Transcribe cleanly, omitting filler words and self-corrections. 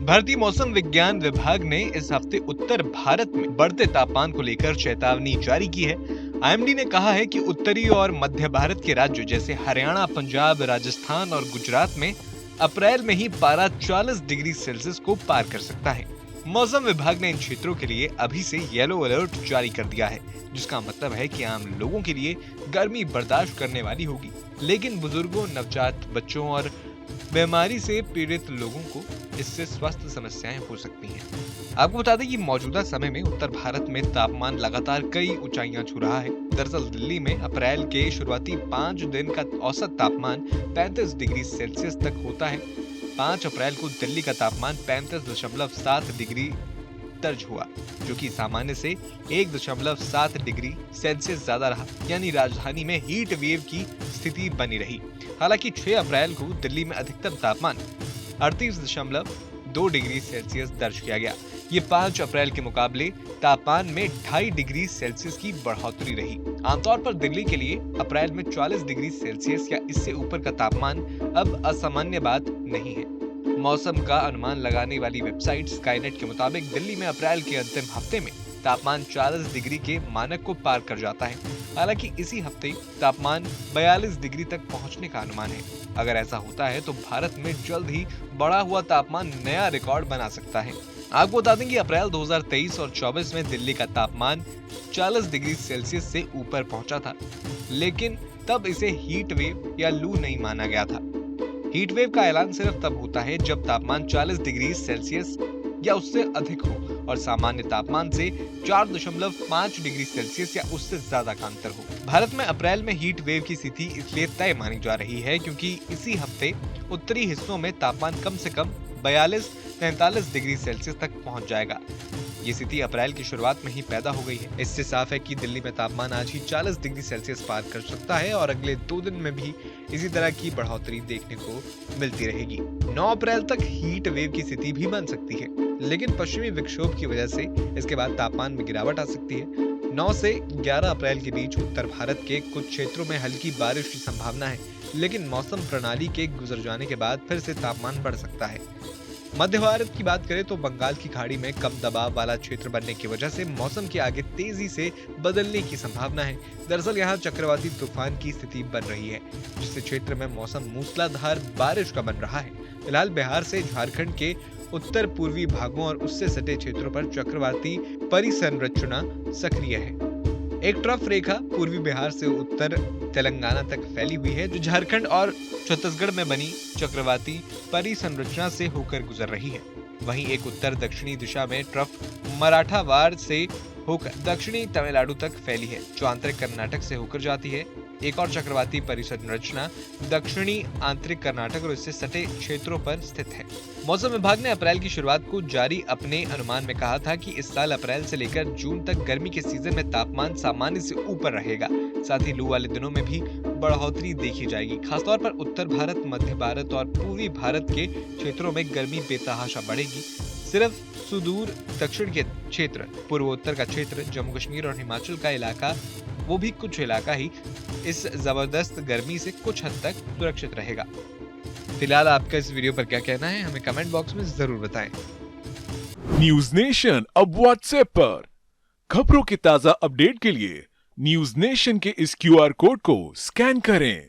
भारतीय मौसम विज्ञान विभाग ने इस हफ्ते उत्तर भारत में बढ़ते तापमान को लेकर चेतावनी जारी की है। आईएमडी ने कहा है कि उत्तरी और मध्य भारत के राज्यों जैसे हरियाणा, पंजाब, राजस्थान और गुजरात में अप्रैल में ही पारा 40 डिग्री सेल्सियस को पार कर सकता है। मौसम विभाग ने इन क्षेत्रों के लिए अभी से येलो अलर्ट जारी कर दिया है, जिसका मतलब है कि आम लोगों के लिए गर्मी बर्दाश्त करने वाली होगी, लेकिन बुजुर्गों, नवजात बच्चों और बीमारी से पीड़ित लोगों को इससे स्वास्थ्य समस्याएं हो सकती हैं। आपको बता दें कि मौजूदा समय में उत्तर भारत में तापमान लगातार कई ऊंचाइयां छू रहा है। दरअसल दिल्ली में अप्रैल के शुरुआती 5 दिन का औसत तापमान 35 डिग्री सेल्सियस तक होता है। 5 अप्रैल को दिल्ली का तापमान 35.7 डिग्री दर्ज हुआ, जो कि सामान्य से 1.7 डिग्री सेल्सियस ज्यादा रहा, यानी राजधानी में हीट वेव की स्थिति बनी रही। हालांकि 6 अप्रैल को दिल्ली में अधिकतम तापमान 38.2 डिग्री सेल्सियस दर्ज किया गया। ये 5 अप्रैल के मुकाबले तापमान में 2.5 डिग्री सेल्सियस की बढ़ोतरी रही। आमतौर पर दिल्ली के लिए अप्रैल में 40 डिग्री सेल्सियस या इससे ऊपर का तापमान अब असामान्य बात नहीं है। मौसम का अनुमान लगाने वाली वेबसाइट स्काईनेट के मुताबिक दिल्ली में अप्रैल के अंतिम हफ्ते में तापमान 40 डिग्री के मानक को पार कर जाता है। हालांकि इसी हफ्ते तापमान 42 डिग्री तक पहुंचने का अनुमान है। अगर ऐसा होता है तो भारत में जल्द ही बढ़ा हुआ तापमान नया रिकॉर्ड बना सकता है। आपको बता दें कि अप्रैल 2023 और 24 में दिल्ली का तापमान 40 डिग्री सेल्सियस से ऊपर पहुंचा था, लेकिन तब इसे हीट वेव या लू नहीं माना गया था। हीट वेव का ऐलान सिर्फ तब होता है जब तापमान 40 डिग्री सेल्सियस या उससे अधिक हो और सामान्य तापमान से 4.5 डिग्री सेल्सियस या उससे ज्यादा का अंतर हो। भारत में अप्रैल में हीट वेव की स्थिति इसलिए तय मानी जा रही है क्योंकि इसी हफ्ते उत्तरी हिस्सों में तापमान कम से कम 42-43 डिग्री सेल्सियस तक पहुंच जाएगा। ये स्थिति अप्रैल की शुरुआत में ही पैदा हो गई है। इससे साफ है कि दिल्ली में तापमान आज ही 40 डिग्री सेल्सियस पार कर सकता है और अगले 2 दिन में भी इसी तरह की बढ़ोतरी देखने को मिलती रहेगी। 9 अप्रैल तक हीट वेव की स्थिति भी बन सकती है, लेकिन पश्चिमी विक्षोभ की वजह से इसके बाद तापमान में गिरावट आ सकती है। 9 से 11 अप्रैल के बीच उत्तर भारत के कुछ क्षेत्रों में हल्की बारिश की संभावना है, लेकिन मौसम प्रणाली के गुजर जाने के बाद फिर से तापमान बढ़ सकता है। मध्य भारत की बात करें तो बंगाल की खाड़ी में कम दबाव वाला क्षेत्र बनने की वजह से मौसम के आगे तेजी से बदलने की संभावना है। दरअसल यहाँ चक्रवाती तूफान की स्थिति बन रही है, जिससे क्षेत्र में मौसम मूसलाधार बारिश का बन रहा है। फिलहाल बिहार से झारखंड के उत्तर पूर्वी भागों और उससे सटे क्षेत्रों पर चक्रवाती परिसंरचना सक्रिय है। एक ट्रफ रेखा पूर्वी बिहार से उत्तर तेलंगाना तक फैली हुई है, जो झारखंड और छत्तीसगढ़ में बनी चक्रवाती परिसंरचना से होकर गुजर रही है। वहीं एक उत्तर दक्षिणी दिशा में ट्रफ मराठावाड़ से होकर दक्षिणी तमिलनाडु तक फैली है, जो आंतरिक कर्नाटक से होकर जाती है। एक और चक्रवाती परिसंरचना दक्षिणी आंतरिक कर्नाटक और इससे सटे क्षेत्रों पर स्थित है। मौसम विभाग ने अप्रैल की शुरुआत को जारी अपने अनुमान में कहा था कि इस साल अप्रैल से लेकर जून तक गर्मी के सीजन में तापमान सामान्य से ऊपर रहेगा। साथ ही लू वाले दिनों में भी बढ़ोतरी देखी जाएगी। खासतौर पर उत्तर भारत, मध्य भारत और पूर्वी भारत के क्षेत्रों में गर्मी बेतहाशा बढ़ेगी। सिर्फ सुदूर दक्षिण के क्षेत्र, पूर्वोत्तर का क्षेत्र, जम्मू कश्मीर और हिमाचल का इलाका, वो भी कुछ इलाका ही इस जबरदस्त गर्मी से कुछ हद तक सुरक्षित रहेगा। फिलहाल आपका इस वीडियो पर क्या कहना है, हमें कमेंट बॉक्स में जरूर बताएं। न्यूज नेशन अब व्हाट्सएप पर खबरों के ताजा अपडेट के लिए न्यूज नेशन के इस QR कोड को स्कैन करें।